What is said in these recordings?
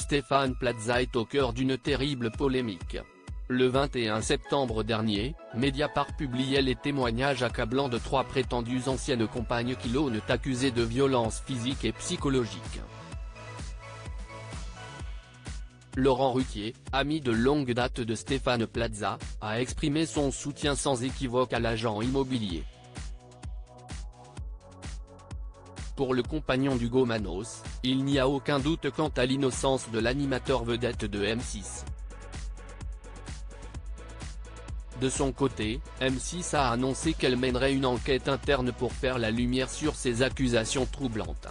Stéphane Plaza est au cœur d'une terrible polémique. Le 21 septembre dernier, Mediapart publiait les témoignages accablants de 3 prétendues anciennes compagnes qui l'ont accusé de violences physiques et psychologiques. Laurent Ruquier, ami de longue date de Stéphane Plaza, a exprimé son soutien sans équivoque à l'agent immobilier. Pour le compagnon d'Hugo Manos, il n'y a aucun doute quant à l'innocence de l'animateur vedette de M6. De son côté, M6 a annoncé qu'elle mènerait une enquête interne pour faire la lumière sur ces accusations troublantes.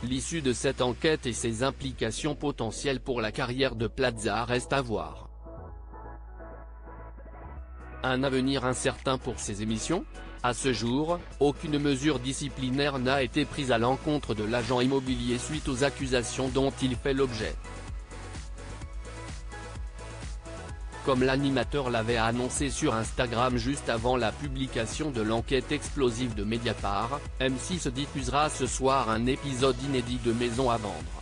L'issue de cette enquête et ses implications potentielles pour la carrière de Plaza restent à voir. Un avenir incertain pour ces émissions ? À ce jour, aucune mesure disciplinaire n'a été prise à l'encontre de l'agent immobilier suite aux accusations dont il fait l'objet. Comme l'animateur l'avait annoncé sur Instagram juste avant la publication de l'enquête explosive de Mediapart, M6 diffusera ce soir un épisode inédit de Maison à vendre.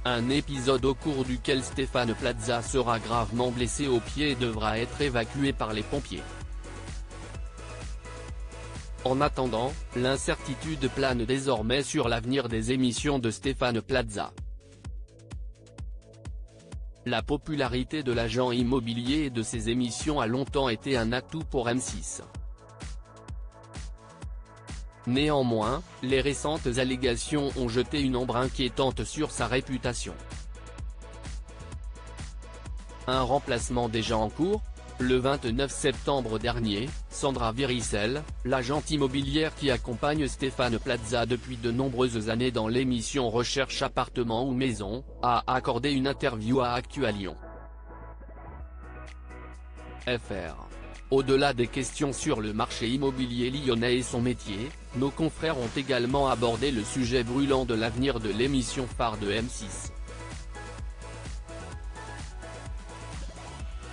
Un épisode au cours duquel Stéphane Plaza sera gravement blessé au pied et devra être évacué par les pompiers. En attendant, l'incertitude plane désormais sur l'avenir des émissions de Stéphane Plaza. La popularité de l'agent immobilier et de ses émissions a longtemps été un atout pour M6. Néanmoins, les récentes allégations ont jeté une ombre inquiétante sur sa réputation. Un remplacement déjà en cours ? Le 29 septembre dernier, Sandra Viricel, l'agente immobilière qui accompagne Stéphane Plaza depuis de nombreuses années dans l'émission Recherche appartement ou maison, a accordé une interview à Actualion. FR. Au-delà des questions sur le marché immobilier lyonnais et son métier, nos confrères ont également abordé le sujet brûlant de l'avenir de l'émission phare de M6.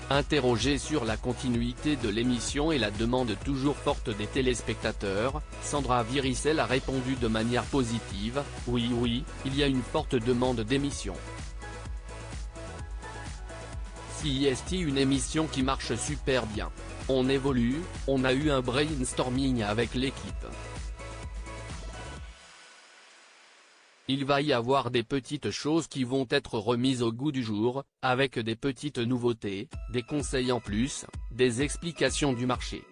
Interrogée sur la continuité de l'émission et la demande toujours forte des téléspectateurs, Sandra Viricel a répondu de manière positive, « Oui, il y a une forte demande d'émission. C'est une émission qui marche super bien. On évolue, on a eu un brainstorming avec l'équipe. Il va y avoir des petites choses qui vont être remises au goût du jour, avec des petites nouveautés, des conseils en plus, des explications du marché.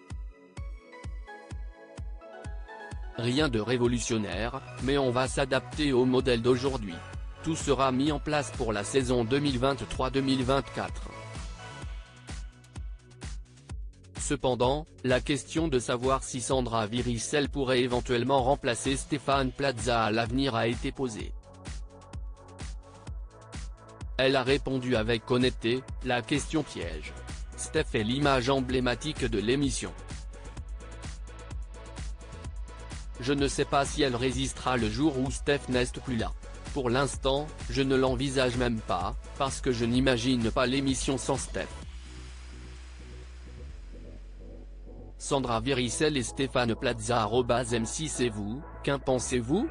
Rien de révolutionnaire, mais on va s'adapter au modèle d'aujourd'hui. Tout sera mis en place pour la saison 2023-2024. Cependant, la question de savoir si Sandra Viricel pourrait éventuellement remplacer Stéphane Plaza à l'avenir a été posée. Elle a répondu avec honnêteté, la question piège. Steph est l'image emblématique de l'émission. Je ne sais pas si elle résistera le jour où Steph n'est plus là. Pour l'instant, je ne l'envisage même pas, parce que je n'imagine pas l'émission sans Steph. Sandra Viricel et Stéphane Plaza @M6 et vous, qu'en pensez-vous ?